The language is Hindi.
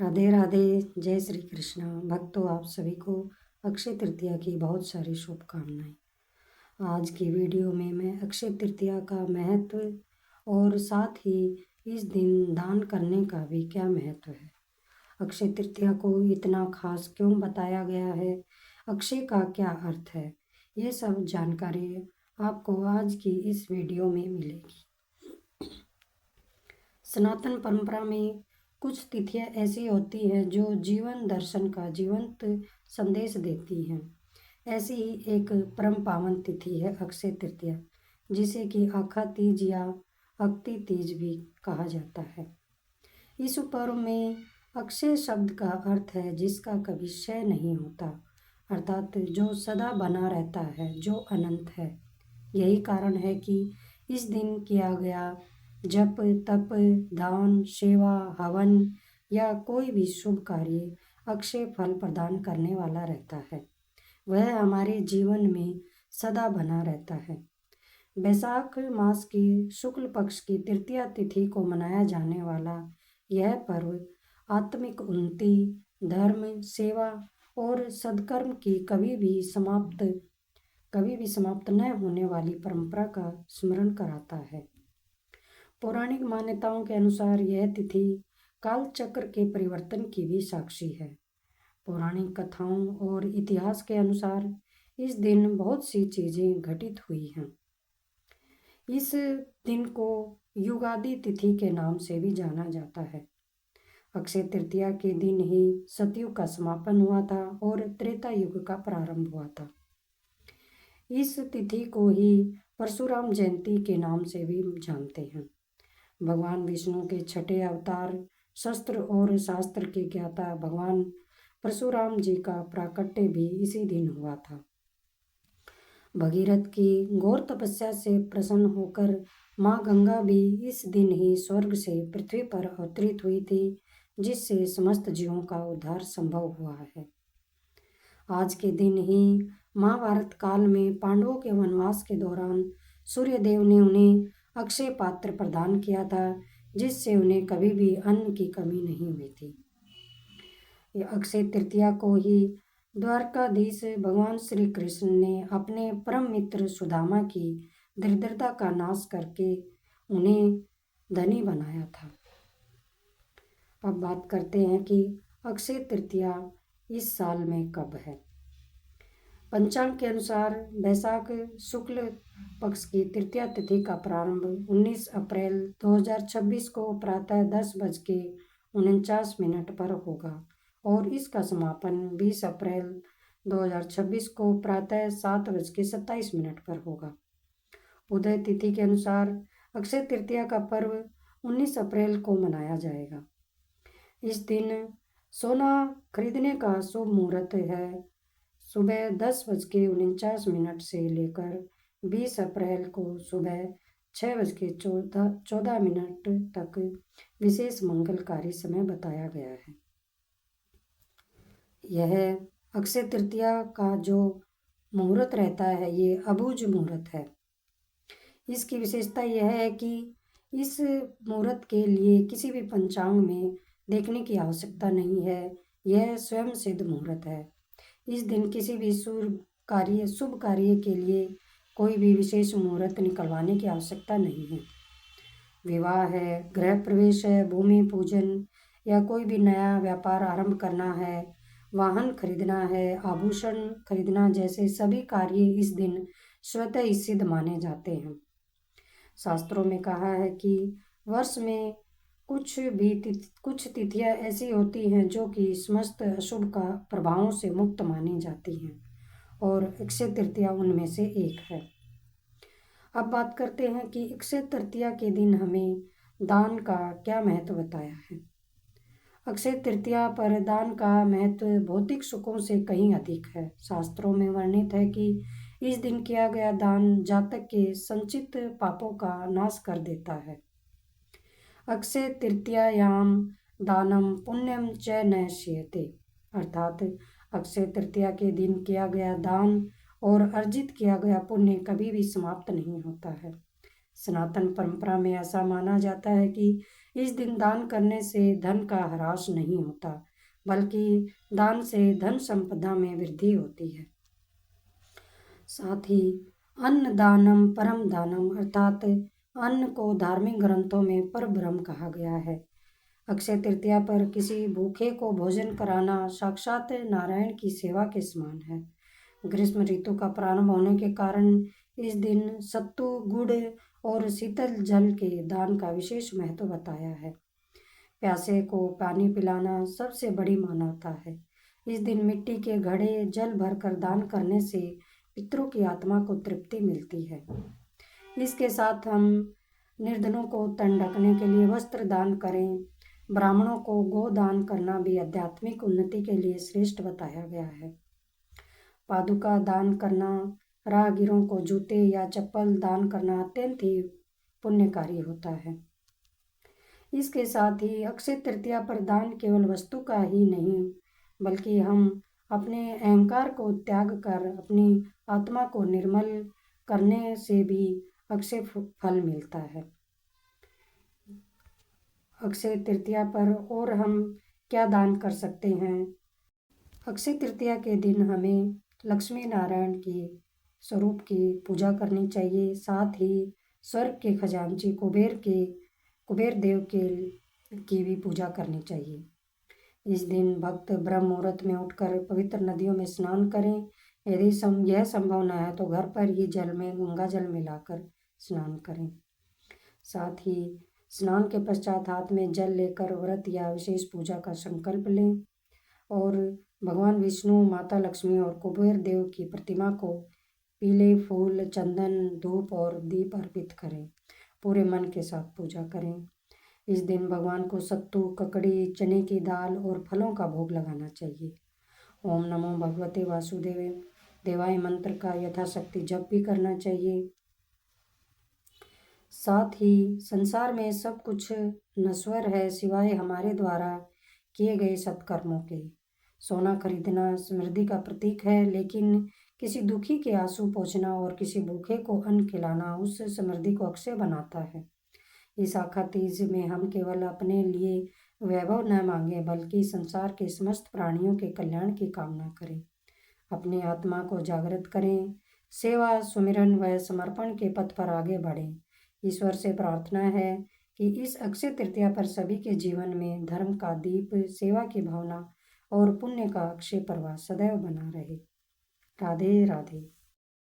राधे राधे। जय श्री कृष्ण। भक्तों, आप सभी को अक्षय तृतीया की बहुत सारी शुभकामनाएं। आज की वीडियो में मैं अक्षय तृतीया का महत्व और साथ ही इस दिन दान करने का भी क्या महत्व है, अक्षय तृतीया को इतना खास क्यों बताया गया है, अक्षय का क्या अर्थ है, ये सब जानकारी आपको आज की इस वीडियो में मिलेगी। सनातन परंपरा में कुछ तिथियां ऐसी होती हैं जो जीवन दर्शन का जीवंत संदेश देती हैं। ऐसी ही एक परम पावन तिथि है अक्षय तृतीया, जिसे कि आखा तीज या अक्ति तीज भी कहा जाता है। इस पर्व में अक्षय शब्द का अर्थ है जिसका कभी क्षय नहीं होता, अर्थात जो सदा बना रहता है, जो अनंत है। यही कारण है कि इस दिन किया गया जप, तप, दान, सेवा, हवन या कोई भी शुभ कार्य अक्षय फल प्रदान करने वाला रहता है। वह हमारे जीवन में सदा बना रहता है। वैशाख मास की शुक्ल पक्ष की तृतीया तिथि को मनाया जाने वाला यह पर्व आत्मिक उन्नति, धर्म, सेवा और सद्कर्म की कभी भी समाप्त न होने वाली परंपरा का स्मरण कराता है। पौराणिक मान्यताओं के अनुसार यह तिथि काल चक्र के परिवर्तन की भी साक्षी है। पौराणिक कथाओं और इतिहास के अनुसार इस दिन बहुत सी चीजें घटित हुई हैं। इस दिन को युगादि तिथि के नाम से भी जाना जाता है। अक्षय तृतीया के दिन ही सतयुग का समापन हुआ था और त्रेता युग का प्रारंभ हुआ था। इस तिथि को ही परशुराम जयंती के नाम से भी जानते हैं। भगवान विष्णु के छठे अवतार, शस्त्र और शास्त्र के ज्ञाता भगवान परशुराम जी का प्राकट्य भी इसी दिन हुआ था। भगीरथ की घोर तपस्या से प्रसन्न होकर माँ गंगा भी इस दिन ही स्वर्ग से पृथ्वी पर अवतरित हुई थी, जिससे समस्त जीवों का उद्धार संभव हुआ है। आज के दिन ही महाभारत काल में पांडवों के वनवास के दौरान सूर्यदेव ने उन्हें अक्षय पात्र प्रदान किया था, जिससे उन्हें कभी भी अन्न की कमी नहीं हुई थी। अक्षय तृतीया को ही द्वारकाधीश भगवान श्री कृष्ण ने अपने परम मित्र सुदामा की दरिद्रता का नाश करके उन्हें धनी बनाया था। अब बात करते हैं कि अक्षय तृतीया इस साल में कब है। पंचांग के अनुसार वैशाख शुक्ल पक्ष की तृतीया तिथि का प्रारंभ 19 अप्रैल 2026 को प्रातः 10:49 पर होगा और इसका समापन 20 अप्रैल 2026 को प्रातः 7:27 पर होगा। उदय तिथि के अनुसार अक्षय तृतीया का पर्व 19 अप्रैल को मनाया जाएगा। इस दिन सोना खरीदने का शुभ मुहूर्त है सुबह 10:49 से लेकर 20 अप्रैल को सुबह 6:14 तक विशेष मंगलकारी समय बताया गया है। यह अक्षय तृतीया का जो मुहूर्त रहता है ये अबूझ मुहूर्त है। इसकी विशेषता यह है कि इस मुहूर्त के लिए किसी भी पंचांग में देखने की आवश्यकता नहीं है, यह स्वयं सिद्ध मुहूर्त है। इस दिन किसी भी शुभ कार्य के लिए कोई भी विशेष मुहूर्त निकलवाने की आवश्यकता नहीं है। विवाह है, गृह प्रवेश है, भूमि पूजन या कोई भी नया व्यापार आरंभ करना है, वाहन खरीदना है, आभूषण खरीदना जैसे सभी कार्य इस दिन स्वतः ही सिद्ध माने जाते हैं। शास्त्रों में कहा है कि वर्ष में कुछ तिथियां ऐसी होती हैं जो कि समस्त अशुभ का प्रभावों से मुक्त मानी जाती हैं और अक्षय तृतीया उनमें से एक है। अब बात करते हैं कि अक्षय तृतीया के दिन हमें दान का क्या महत्व बताया है। अक्षय तृतीया पर दान का महत्व भौतिक सुखों से कहीं अधिक है। शास्त्रों में वर्णित है कि इस दिन किया गया दान जातक के संचित पापों का नाश कर देता है। अक्षय तृतीयायाम दानम पुण्यम च नश्यते, अर्थात अक्षय तृतीया के दिन किया गया दान और अर्जित किया गया पुण्य कभी भी समाप्त नहीं होता है। सनातन परंपरा में ऐसा माना जाता है कि इस दिन दान करने से धन का ह्रास नहीं होता, बल्कि दान से धन संपदा में वृद्धि होती है। साथ ही अन्न दानम परम दानम, अर्थात अन्न को धार्मिक ग्रंथों में परब्रह्म कहा गया है। अक्षय तृतीया पर किसी भूखे को भोजन कराना साक्षात नारायण की सेवा के समान है। ग्रीष्म ऋतु का प्रारंभ होने के कारण इस दिन सत्तू, गुड़ और शीतल जल के दान का विशेष महत्व बताया है। प्यासे को पानी पिलाना सबसे बड़ी मानवता है। इस दिन मिट्टी के घड़े जल भरकर दान करने से पितरों की आत्मा को तृप्ति मिलती है। इसके साथ हम निर्धनों को तन ढकने के लिए वस्त्र दान करें। ब्राह्मणों को गोदान करना भी आध्यात्मिक उन्नति के लिए श्रेष्ठ बताया गया है। पादुका दान करना, राहगीरों को जूते या चप्पल दान करना अत्यंत ही पुण्यकारी होता है। इसके साथ ही अक्षय तृतीया पर दान केवल वस्तु का ही नहीं, बल्कि हम अपने अहंकार को त्याग कर अपनी आत्मा को निर्मल करने से भी अक्षय फल मिलता है। अक्षय तृतीया पर और हम क्या दान कर सकते हैं? अक्षय तृतीया के दिन हमें लक्ष्मी नारायण की स्वरूप की पूजा करनी चाहिए। साथ ही स्वर्ग के खजांची कुबेर देव की भी पूजा करनी चाहिए। इस दिन भक्त ब्रह्म मुहूर्त में उठकर पवित्र नदियों में स्नान करें। यदि यह संभव न है तो घर पर ही जल में गंगा जल मिलाकर स्नान करें। साथ ही स्नान के पश्चात हाथ में जल लेकर व्रत या विशेष पूजा का संकल्प लें और भगवान विष्णु, माता लक्ष्मी और कुबेर देव की प्रतिमा को पीले फूल, चंदन, धूप और दीप अर्पित करें। पूरे मन के साथ पूजा करें। इस दिन भगवान को सत्तू, ककड़ी, चने की दाल और फलों का भोग लगाना चाहिए। ओम नमो भगवते वासुदेव देवाय मंत्र का यथाशक्ति जप भी करना चाहिए। साथ ही संसार में सब कुछ नश्वर है सिवाय हमारे द्वारा किए गए सत्कर्मों के। सोना खरीदना समृद्धि का प्रतीक है, लेकिन किसी दुखी के आंसू पोंछना और किसी भूखे को अन्न खिलाना उस समृद्धि को अक्षय बनाता है। इस आखा तीज में हम केवल अपने लिए वैभव न मांगे, बल्कि संसार के समस्त प्राणियों के कल्याण की कामना करें। अपनी आत्मा को जागृत करें, सेवा, सुमिरन व समर्पण के पथ पर आगे बढ़ें। ईश्वर से प्रार्थना है कि इस अक्षय तृतीया पर सभी के जीवन में धर्म का दीप, सेवा की भावना और पुण्य का अक्षय प्रवाह सदैव बना रहे। राधे राधे।